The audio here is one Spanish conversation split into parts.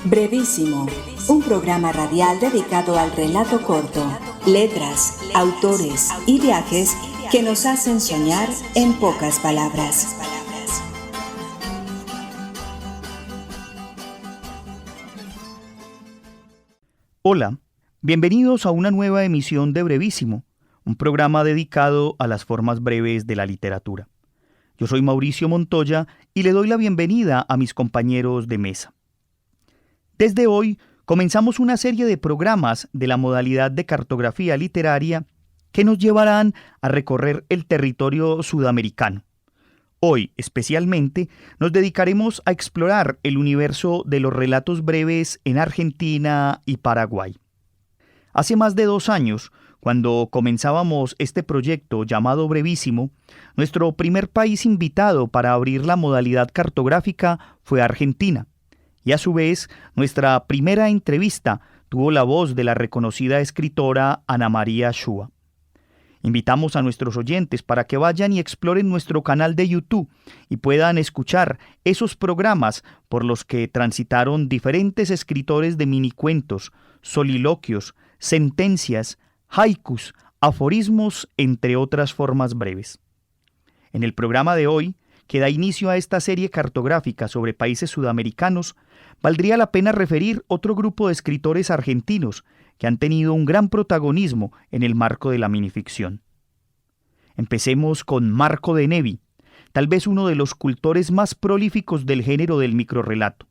Brevísimo, un programa radial dedicado al relato corto, letras, autores y viajes que nos hacen soñar en pocas palabras. Hola, bienvenidos a una nueva emisión de Brevísimo, un programa dedicado a las formas breves de la literatura. Yo soy Mauricio Montoya y le doy la bienvenida a mis compañeros de mesa. Desde hoy comenzamos una serie de programas de la modalidad de cartografía literaria que nos llevarán a recorrer el territorio sudamericano. Hoy, especialmente, nos dedicaremos a explorar el universo de los relatos breves en Argentina y Paraguay. Hace más de 2 años, cuando comenzábamos este proyecto llamado Brevísimo, nuestro primer país invitado para abrir la modalidad cartográfica fue Argentina. Y a su vez, nuestra primera entrevista tuvo la voz de la reconocida escritora Ana María Shua. Invitamos a nuestros oyentes para que vayan y exploren nuestro canal de YouTube y puedan escuchar esos programas por los que transitaron diferentes escritores de minicuentos, soliloquios, sentencias, haikus, aforismos, entre otras formas breves. En el programa de hoy, que da inicio a esta serie cartográfica sobre países sudamericanos, valdría la pena referir otro grupo de escritores argentinos que han tenido un gran protagonismo en el marco de la minificción. Empecemos con Marco de Nevi, tal vez uno de los cultores más prolíficos del género del microrrelato.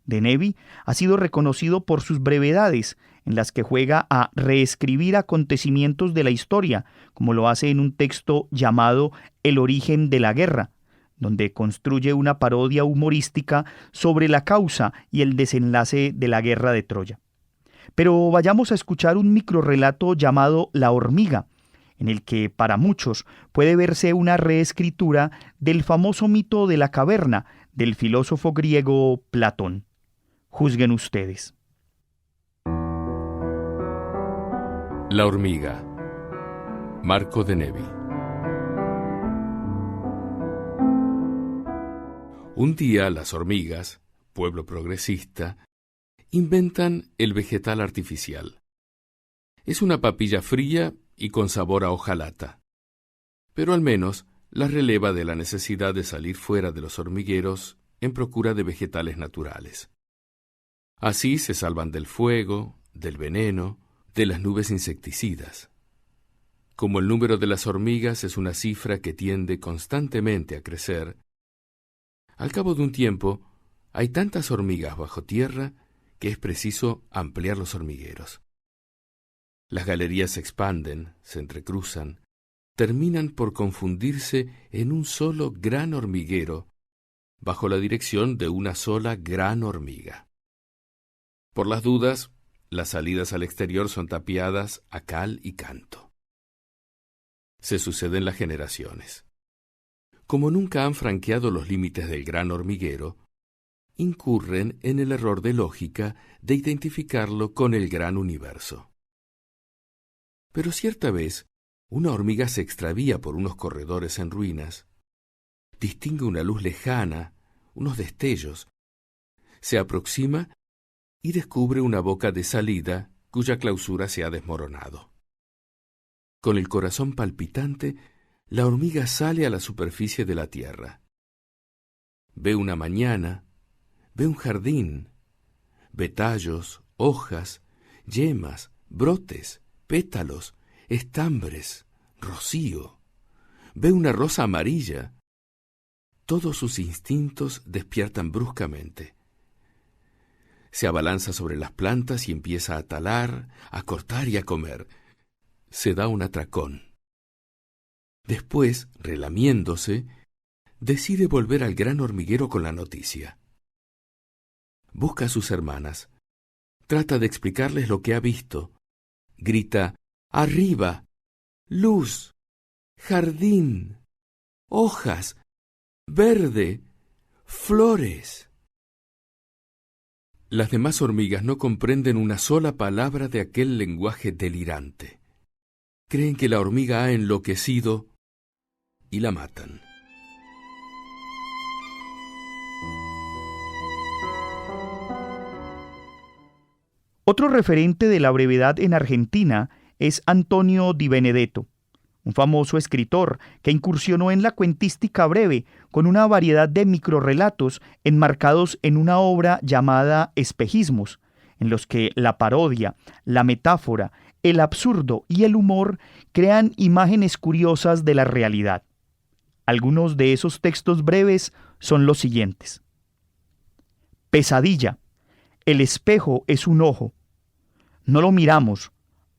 De Nevi ha sido reconocido por sus brevedades, en las que juega a reescribir acontecimientos de la historia, como lo hace en un texto llamado El origen de la guerra, donde construye una parodia humorística sobre la causa y el desenlace de la guerra de Troya. Pero vayamos a escuchar un microrrelato llamado La hormiga, en el que para muchos puede verse una reescritura del famoso mito de la caverna del filósofo griego Platón. Juzguen ustedes. La hormiga, Marco de Nevi. Un día las hormigas, pueblo progresista, inventan el vegetal artificial. Es una papilla fría y con sabor a hojalata, pero al menos las releva de la necesidad de salir fuera de los hormigueros en procura de vegetales naturales. Así se salvan del fuego, del veneno, de las nubes insecticidas. Como el número de las hormigas es una cifra que tiende constantemente a crecer, al cabo de un tiempo hay tantas hormigas bajo tierra que es preciso ampliar los hormigueros. Las galerías se expanden, se entrecruzan, terminan por confundirse en un solo gran hormiguero, bajo la dirección de una sola gran hormiga. Por las dudas, las salidas al exterior son tapiadas a cal y canto. Se suceden las generaciones. Como nunca han franqueado los límites del gran hormiguero, incurren en el error de lógica de identificarlo con el gran universo. Pero cierta vez, una hormiga se extravía por unos corredores en ruinas, distingue una luz lejana, unos destellos, se aproxima y descubre una boca de salida cuya clausura se ha desmoronado. Con el corazón palpitante, la hormiga sale a la superficie de la tierra. Ve una mañana, ve un jardín, ve tallos, hojas, yemas, brotes, pétalos, estambres, rocío. Ve una rosa amarilla. Todos sus instintos despiertan bruscamente. Se abalanza sobre las plantas y empieza a talar, a cortar y a comer. Se da un atracón. Después, relamiéndose, decide volver al gran hormiguero con la noticia. Busca a sus hermanas. Trata de explicarles lo que ha visto. Grita: ¡arriba! ¡Luz! ¡Jardín! ¡Hojas! ¡Verde! ¡Flores! Las demás hormigas no comprenden una sola palabra de aquel lenguaje delirante. Creen que la hormiga ha enloquecido y la matan. Otro referente de la brevedad en Argentina es Antonio Di Benedetto, un famoso escritor que incursionó en la cuentística breve con una variedad de microrrelatos enmarcados en una obra llamada Espejismos, en los que la parodia, la metáfora, el absurdo y el humor crean imágenes curiosas de la realidad. Algunos de esos textos breves son los siguientes. Pesadilla. El espejo es un ojo. No lo miramos,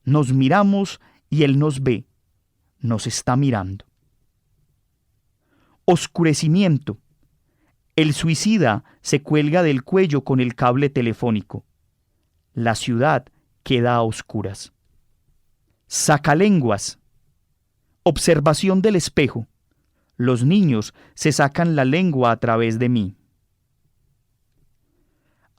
nos miramos y él nos ve. Nos está mirando. Oscurecimiento. El suicida se cuelga del cuello con el cable telefónico. La ciudad queda a oscuras. Sacalenguas. Observación del espejo. Los niños se sacan la lengua a través de mí.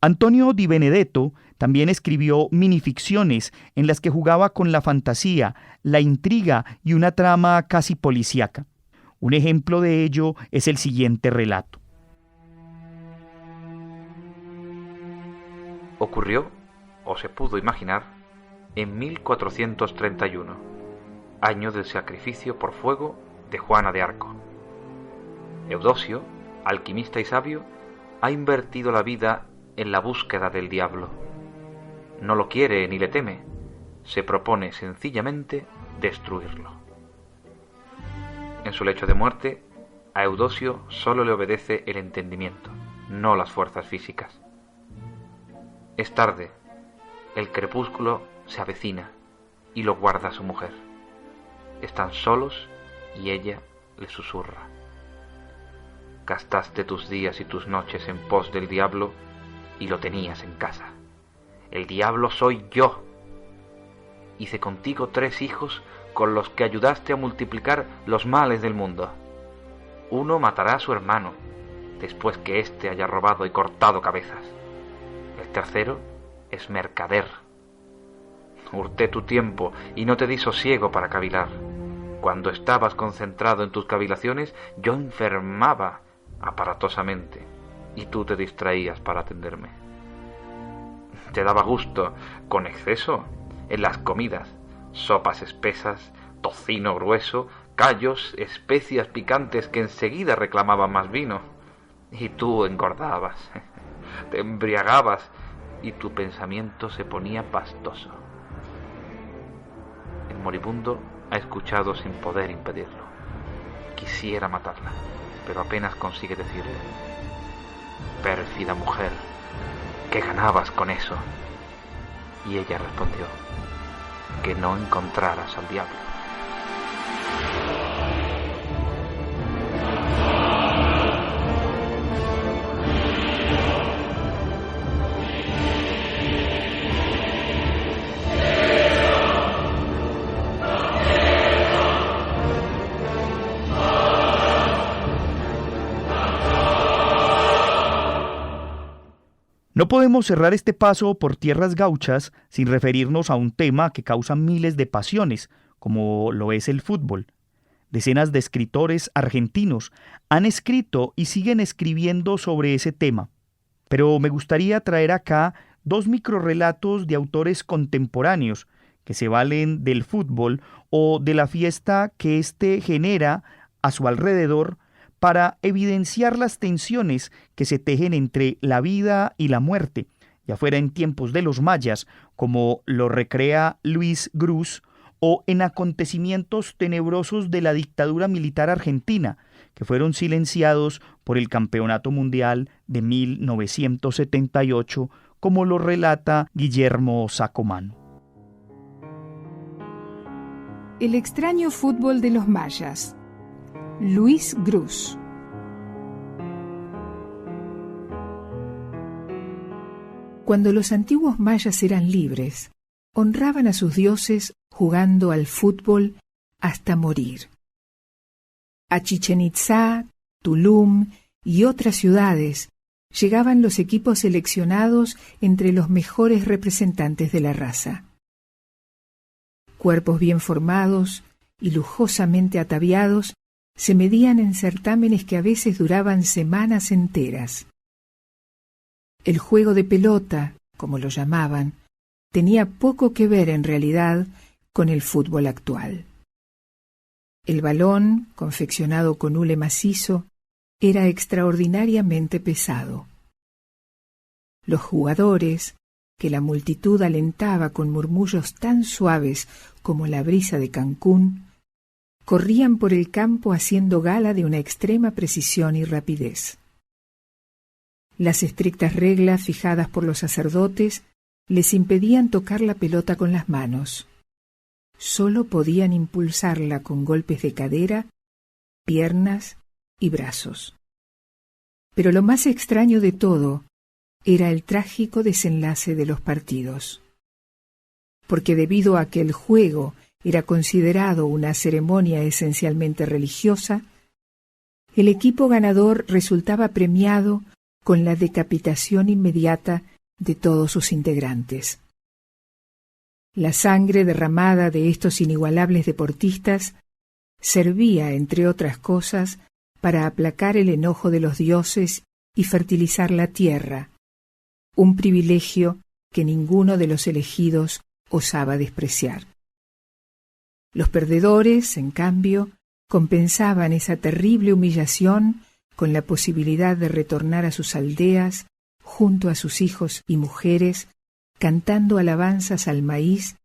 Antonio Di Benedetto también escribió minificciones en las que jugaba con la fantasía, la intriga y una trama casi policíaca. Un ejemplo de ello es el siguiente relato. Ocurrió, o se pudo imaginar, en 1431, año del sacrificio por fuego de Juana de Arco. Eudosio, alquimista y sabio, ha invertido la vida en la búsqueda del diablo. No lo quiere ni le teme, se propone sencillamente destruirlo. En su lecho de muerte, a Eudosio solo le obedece el entendimiento, no las fuerzas físicas. Es tarde, el crepúsculo se avecina y lo guarda su mujer. Están solos y ella le susurra. Gastaste tus días y tus noches en pos del diablo y lo tenías en casa. El diablo soy yo. Hice contigo 3 hijos con los que ayudaste a multiplicar los males del mundo. Uno matará a su hermano, después que éste haya robado y cortado cabezas. El tercero es mercader. Hurté tu tiempo y no te di sosiego para cavilar. Cuando estabas concentrado en tus cavilaciones, yo enfermaba aparatosamente y tú te distraías para atenderme. Te daba gusto, con exceso, en las comidas, sopas espesas, tocino grueso, callos, especias picantes que enseguida reclamaban más vino. Y tú engordabas, te embriagabas y tu pensamiento se ponía pastoso. El moribundo ha escuchado sin poder impedirlo. Quisiera matarla, pero apenas consigue decirle: pérfida mujer, ¿qué ganabas con eso? Y ella respondió: que no encontraras al diablo. No podemos cerrar este paso por tierras gauchas sin referirnos a un tema que causa miles de pasiones, como lo es el fútbol. Decenas de escritores argentinos han escrito y siguen escribiendo sobre ese tema. Pero me gustaría traer acá 2 microrrelatos de autores contemporáneos que se valen del fútbol o de la fiesta que éste genera a su alrededor para evidenciar las tensiones que se tejen entre la vida y la muerte, ya fuera en tiempos de los mayas, como lo recrea Luis Grus, o en acontecimientos tenebrosos de la dictadura militar argentina, que fueron silenciados por el Campeonato Mundial de 1978, como lo relata Guillermo Sacomán. El extraño fútbol de los mayas. Luis Grus. Cuando los antiguos mayas eran libres, honraban a sus dioses jugando al fútbol hasta morir. A Chichén Itzá, Tulum y otras ciudades llegaban los equipos seleccionados entre los mejores representantes de la raza. Cuerpos bien formados y lujosamente ataviados se medían en certámenes que a veces duraban semanas enteras. El juego de pelota, como lo llamaban, tenía poco que ver en realidad con el fútbol actual. El balón, confeccionado con hule macizo, era extraordinariamente pesado. Los jugadores, que la multitud alentaba con murmullos tan suaves como la brisa de Cancún, corrían por el campo haciendo gala de una extrema precisión y rapidez. Las estrictas reglas fijadas por los sacerdotes les impedían tocar la pelota con las manos. Solo podían impulsarla con golpes de cadera, piernas y brazos. Pero lo más extraño de todo era el trágico desenlace de los partidos. Porque debido a que el juego era considerado una ceremonia esencialmente religiosa, el equipo ganador resultaba premiado con la decapitación inmediata de todos sus integrantes. La sangre derramada de estos inigualables deportistas servía, entre otras cosas, para aplacar el enojo de los dioses y fertilizar la tierra, un privilegio que ninguno de los elegidos osaba despreciar. Los perdedores, en cambio, compensaban esa terrible humillación con la posibilidad de retornar a sus aldeas junto a sus hijos y mujeres, cantando alabanzas al maíz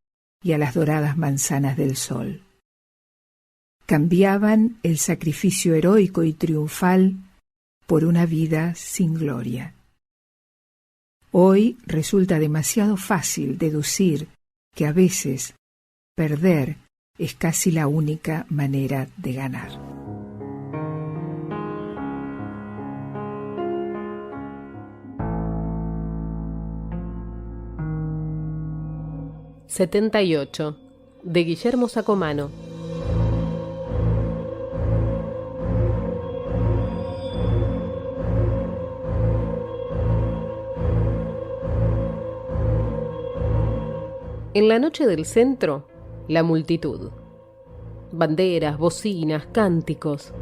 y a las doradas manzanas del sol. Cambiaban el sacrificio heroico y triunfal por una vida sin gloria. Hoy resulta demasiado fácil deducir que a veces perder es casi la única manera de ganar. (78) de Guillermo Sacomano. En la noche del centro, la multitud. Banderas, bocinas, cánticos.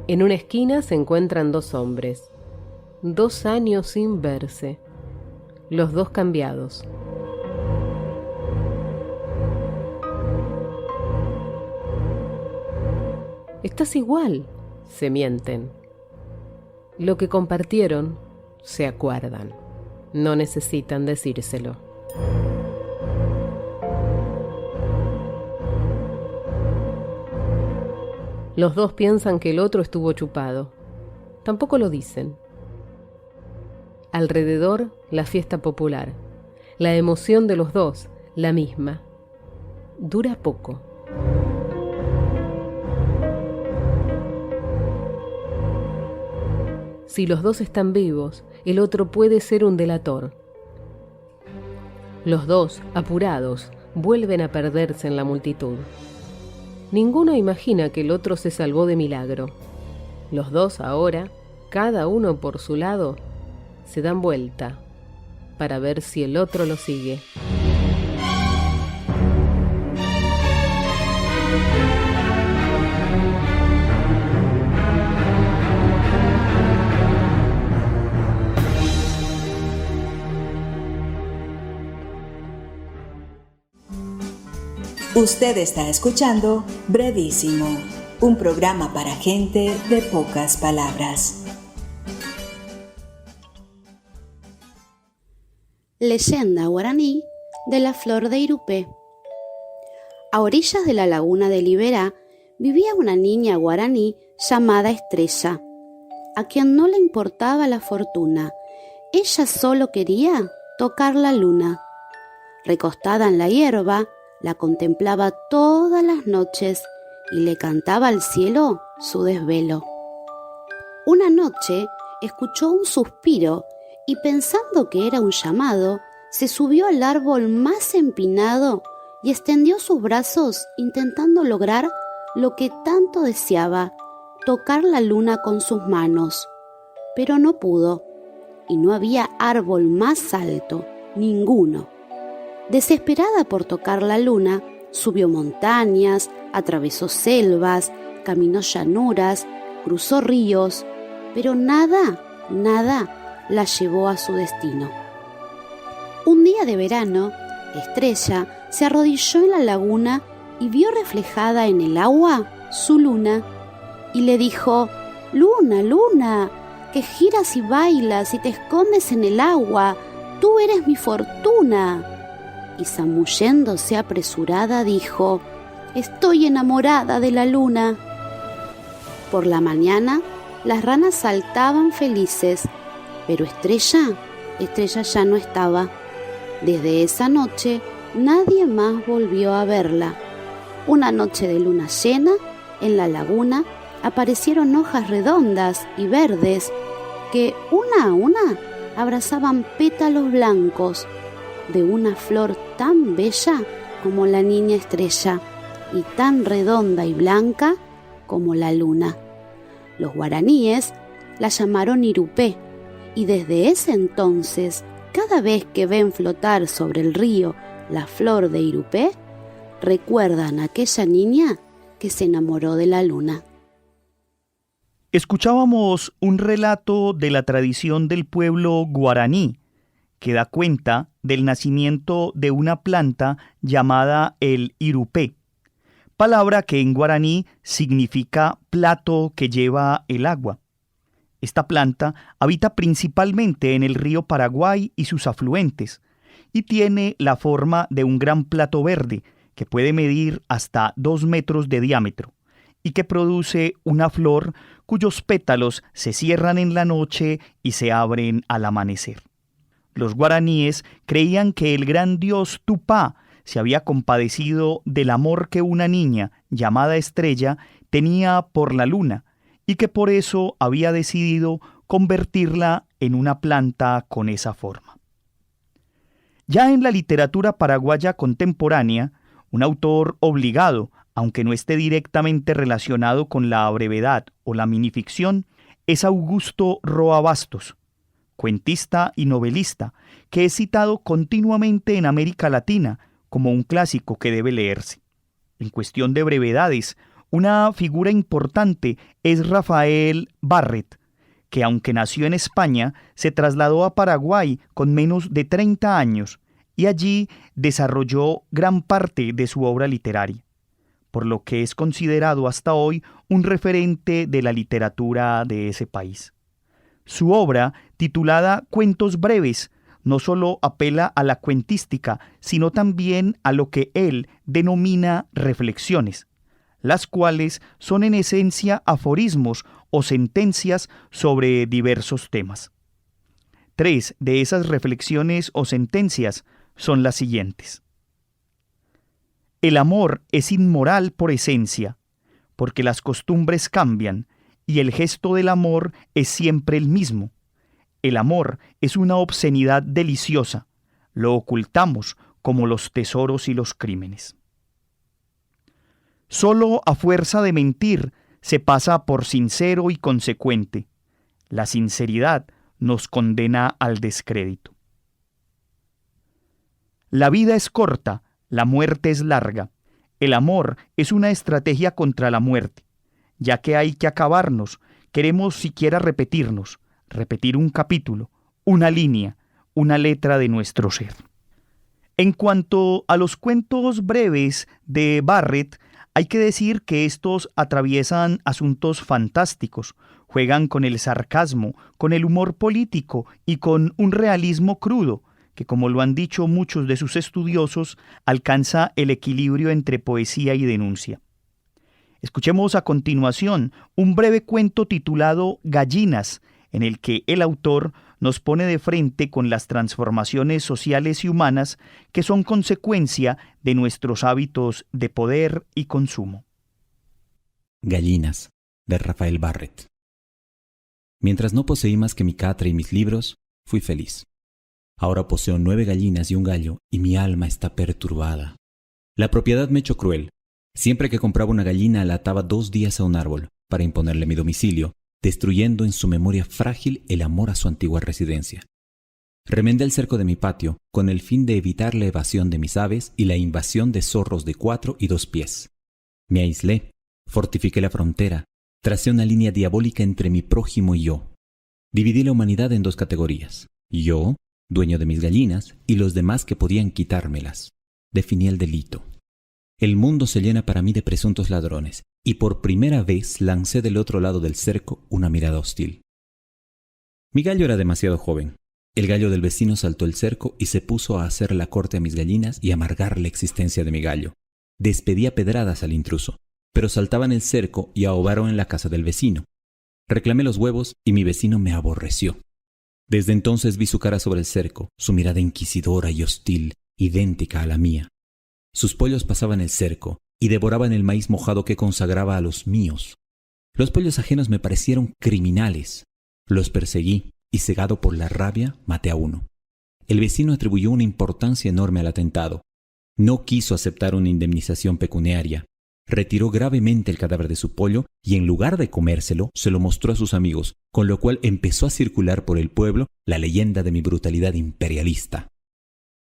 En una esquina se encuentran dos hombres. 2 años sin verse, los dos cambiados. Estás igual, se mienten. Lo que compartieron, se acuerdan. No necesitan decírselo. Los dos piensan que el otro estuvo chupado. Tampoco lo dicen. Alrededor, la fiesta popular. La emoción de los dos, la misma. Dura poco. Si los dos están vivos, el otro puede ser un delator. Los dos, apurados, vuelven a perderse en la multitud. Ninguno imagina que el otro se salvó de milagro. Los dos ahora, cada uno por su lado, se dan vuelta para ver si el otro lo sigue. Usted está escuchando Brevísimo, un programa para gente de pocas palabras. Leyenda guaraní de la flor de Irupé. A orillas de la laguna de Liberá vivía una niña guaraní llamada Estrella, a quien no le importaba la fortuna. Ella solo quería tocar la luna. Recostada en la hierba, la contemplaba todas las noches y le cantaba al cielo su desvelo. Una noche escuchó un suspiro y pensando que era un llamado, se subió al árbol más empinado y extendió sus brazos intentando lograr lo que tanto deseaba, tocar la luna con sus manos. Pero no pudo, y no había árbol más alto, ninguno. Desesperada por tocar la luna, subió montañas, atravesó selvas, caminó llanuras, cruzó ríos, pero nada la llevó a su destino. Un día de verano, Estrella se arrodilló en la laguna y vio reflejada en el agua su luna, y le dijo: «Luna, luna, que giras y bailas y te escondes en el agua, tú eres mi fortuna». Y zambulléndose apresurada dijo: «Estoy enamorada de la luna». Por la mañana, las ranas saltaban felices, pero Estrella ya no estaba. Desde esa noche, nadie más volvió a verla. Una noche de luna llena, en la laguna, aparecieron hojas redondas y verdes que, una a una, abrazaban pétalos blancos de una flor tan bella como la niña Estrella y tan redonda y blanca como la luna. Los guaraníes la llamaron Irupé, y desde ese entonces, cada vez que ven flotar sobre el río la flor de Irupé, recuerdan a aquella niña que se enamoró de la luna. Escuchábamos un relato de la tradición del pueblo guaraní, que da cuenta del nacimiento de una planta llamada el irupé, palabra que en guaraní significa plato que lleva el agua. Esta planta habita principalmente en el río Paraguay y sus afluentes, y tiene la forma de un gran plato verde que puede medir hasta 2 metros de diámetro, y que produce una flor cuyos pétalos se cierran en la noche y se abren al amanecer. Los guaraníes creían que el gran dios Tupá se había compadecido del amor que una niña llamada Estrella tenía por la luna, y que por eso había decidido convertirla en una planta con esa forma. Ya en la literatura paraguaya contemporánea, un autor obligado, aunque no esté directamente relacionado con la brevedad o la minificción, es Augusto Roa Bastos, cuentista y novelista, que es citado continuamente en América Latina como un clásico que debe leerse. En cuestión de brevedades, una figura importante es Rafael Barret, que aunque nació en España, se trasladó a Paraguay con menos de 30 años y allí desarrolló gran parte de su obra literaria, por lo que es considerado hasta hoy un referente de la literatura de ese país. Su obra, titulada Cuentos breves, no solo apela a la cuentística, sino también a lo que él denomina reflexiones, las cuales son en esencia aforismos o sentencias sobre diversos temas. 3 de esas reflexiones o sentencias son las siguientes. El amor es inmoral por esencia, porque las costumbres cambian, y el gesto del amor es siempre el mismo. El amor es una obscenidad deliciosa, lo ocultamos como los tesoros y los crímenes. Solo a fuerza de mentir se pasa por sincero y consecuente. La sinceridad nos condena al descrédito. La vida es corta, la muerte es larga. El amor es una estrategia contra la muerte. Ya que hay que acabarnos, queremos siquiera repetirnos, repetir un capítulo, una línea, una letra de nuestro ser. En cuanto a los cuentos breves de Barret, hay que decir que estos atraviesan asuntos fantásticos, juegan con el sarcasmo, con el humor político y con un realismo crudo, que, como lo han dicho muchos de sus estudiosos, alcanza el equilibrio entre poesía y denuncia. Escuchemos a continuación un breve cuento titulado Gallinas, en el que el autor nos pone de frente con las transformaciones sociales y humanas que son consecuencia de nuestros hábitos de poder y consumo. Gallinas, de Rafael Barret. Mientras no poseí más que mi catre y mis libros, fui feliz. Ahora poseo 9 gallinas y un gallo, y mi alma está perturbada. La propiedad me echó cruel. Siempre que compraba una gallina la ataba 2 días a un árbol, para imponerle mi domicilio, destruyendo en su memoria frágil el amor a su antigua residencia. Remendé el cerco de mi patio, con el fin de evitar la evasión de mis aves y la invasión de zorros de 4 y 2 pies. Me aislé, fortifiqué la frontera, Tracé una línea diabólica entre mi prójimo y yo. Dividí la humanidad en dos categorías. Yo, dueño de mis gallinas, y los demás que podían quitármelas. Definí el delito. El mundo se llena para mí de presuntos ladrones, y por primera vez lancé del otro lado del cerco una mirada hostil. Mi gallo era demasiado joven. El gallo del vecino saltó el cerco y se puso a hacer la corte a mis gallinas y amargar la existencia de mi gallo. Despedía pedradas al intruso, pero saltaban el cerco y ahogaron en la casa del vecino. Reclamé los huevos y mi vecino me aborreció. Desde entonces vi su cara sobre el cerco, su mirada inquisidora y hostil, idéntica a la mía. Sus pollos pasaban el cerco y devoraban el maíz mojado que consagraba a los míos. Los pollos ajenos me parecieron criminales. Los perseguí y, cegado por la rabia, maté a uno. El vecino atribuyó una importancia enorme al atentado. No quiso aceptar una indemnización pecuniaria. Retiró gravemente el cadáver de su pollo y, en lugar de comérselo, se lo mostró a sus amigos, con lo cual empezó a circular por el pueblo la leyenda de mi brutalidad imperialista.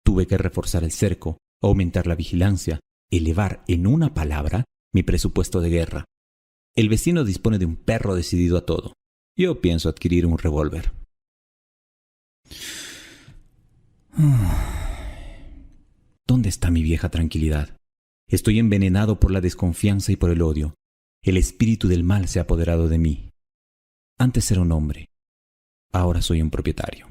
Tuve que reforzar el cerco, aumentar la vigilancia, elevar, en una palabra, mi presupuesto de guerra. El vecino dispone de un perro decidido a todo. Yo pienso adquirir un revólver. ¿Dónde está mi vieja tranquilidad? Estoy envenenado por la desconfianza y por el odio. El espíritu del mal se ha apoderado de mí. Antes era un hombre. Ahora soy un propietario.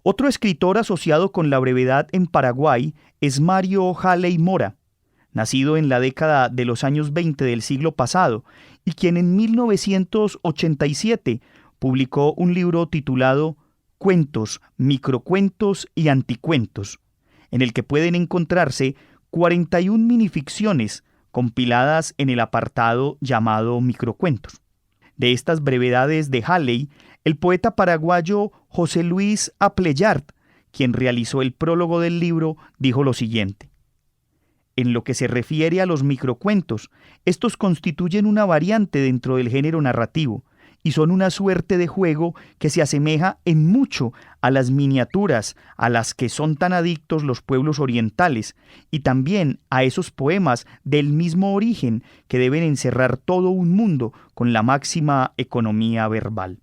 Otro escritor asociado con la brevedad en Paraguay es Mario Halley Mora, nacido en la década de los años 20 del siglo pasado y quien en 1987 publicó un libro titulado Cuentos, microcuentos y anticuentos, en el que pueden encontrarse 41 minificciones compiladas en el apartado llamado microcuentos. De estas brevedades de Halley, el poeta paraguayo José Luis Appleyard, quien realizó el prólogo del libro, dijo lo siguiente: en lo que se refiere a los microcuentos, estos constituyen una variante dentro del género narrativo y son una suerte de juego que se asemeja en mucho a las miniaturas a las que son tan adictos los pueblos orientales y también a esos poemas del mismo origen que deben encerrar todo un mundo con la máxima economía verbal.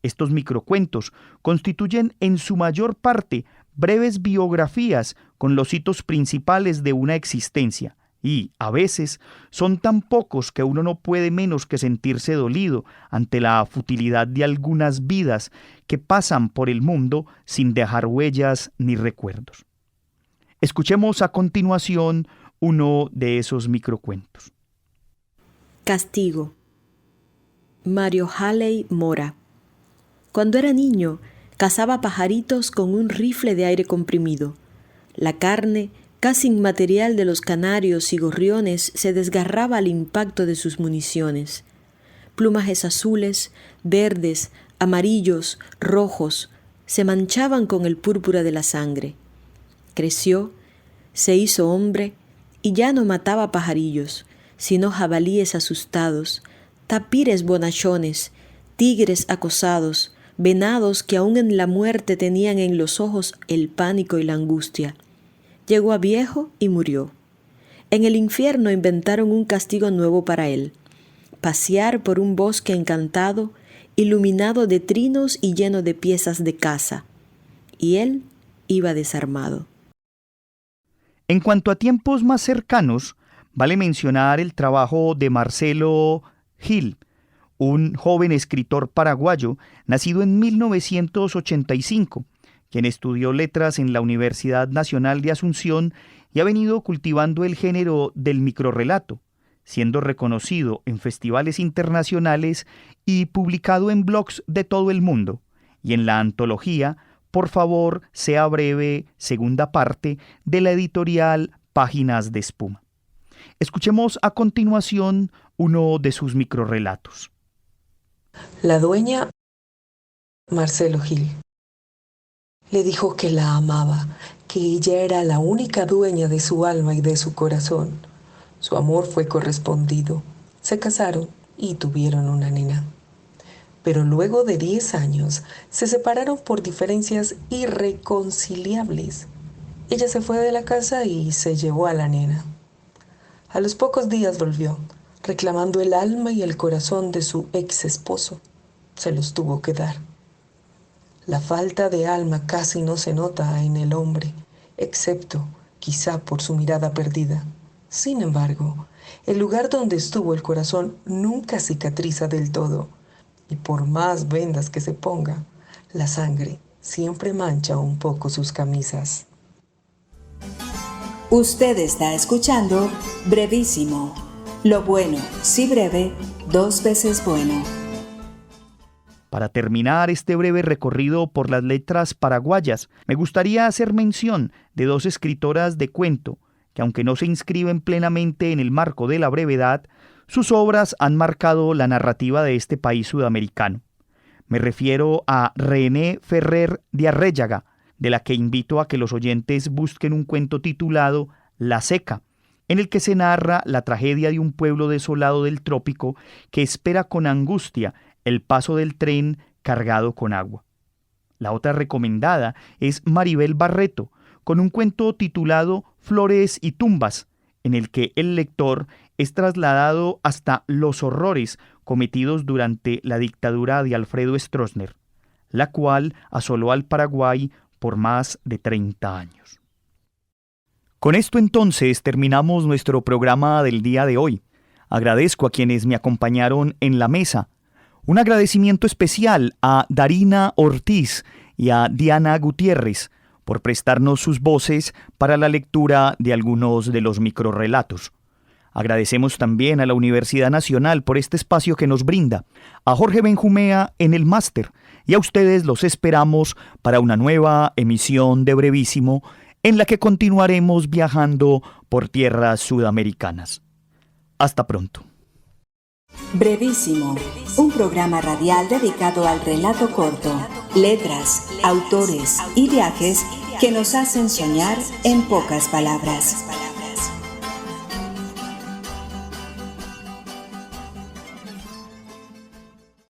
Estos microcuentos constituyen en su mayor parte breves biografías con los hitos principales de una existencia, y, a veces, son tan pocos que uno no puede menos que sentirse dolido ante la futilidad de algunas vidas que pasan por el mundo sin dejar huellas ni recuerdos. Escuchemos a continuación uno de esos microcuentos. Castigo. Mario Halley Mora. Cuando era niño, cazaba pajaritos con un rifle de aire comprimido. La carne, casi inmaterial, de los canarios y gorriones se desgarraba al impacto de sus municiones. Plumajes azules, verdes, amarillos, rojos, se manchaban con el púrpura de la sangre. Creció, se hizo hombre y ya no mataba pajarillos, sino jabalíes asustados, tapires bonachones, tigres acosados, venados que aún en la muerte tenían en los ojos el pánico y la angustia. Llegó a viejo y murió. En el infierno inventaron un castigo nuevo para él: pasear por un bosque encantado, iluminado de trinos y lleno de piezas de caza. Y él iba desarmado. En cuanto a tiempos más cercanos, vale mencionar el trabajo de Marcelo Gil, un joven escritor paraguayo nacido en 1985, quien estudió letras en la Universidad Nacional de Asunción y ha venido cultivando el género del microrrelato, siendo reconocido en festivales internacionales y publicado en blogs de todo el mundo, y en la antología Por favor, sea breve, segunda parte de la editorial Páginas de Espuma. Escuchemos a continuación uno de sus microrrelatos. La dueña, Marcelo Gil, le dijo que la amaba, que ella era la única dueña de su alma y de su corazón. Su amor fue correspondido. Se casaron y tuvieron una nena. Pero luego de 10 años se separaron por diferencias irreconciliables. Ella se fue de la casa y se llevó a la nena. A los pocos días volvió, reclamando el alma y el corazón de su ex esposo. Se los tuvo que dar. La falta de alma casi no se nota en el hombre, excepto quizá por su mirada perdida. Sin embargo, el lugar donde estuvo el corazón nunca cicatriza del todo, y por más vendas que se ponga, la sangre siempre mancha un poco sus camisas. Usted está escuchando Brevísimo. Lo bueno, si breve, 2 veces bueno. Para terminar este breve recorrido por las letras paraguayas, me gustaría hacer mención de 2 escritoras de cuento que, aunque no se inscriben plenamente en el marco de la brevedad, sus obras han marcado la narrativa de este país sudamericano. Me refiero a René Ferrer de Arréllaga, de la que invito a que los oyentes busquen un cuento titulado La Seca, en el que se narra la tragedia de un pueblo desolado del trópico que espera con angustia el paso del tren cargado con agua. La otra recomendada es Maribel Barreto, con un cuento titulado Flores y tumbas, en el que el lector es trasladado hasta los horrores cometidos durante la dictadura de Alfredo Stroessner, la cual asoló al Paraguay por más de 30 años. Con esto entonces terminamos nuestro programa del día de hoy. Agradezco a quienes me acompañaron en la mesa. Un agradecimiento especial a Darina Ortiz y a Diana Gutiérrez por prestarnos sus voces para la lectura de algunos de los microrrelatos. Agradecemos también a la Universidad Nacional por este espacio que nos brinda, a Jorge Benjumea en el máster, y a ustedes los esperamos para una nueva emisión de Brevísimo, en la que continuaremos viajando por tierras sudamericanas. Hasta pronto. Brevísimo, un programa radial dedicado al relato corto, letras, autores y viajes que nos hacen soñar en pocas palabras.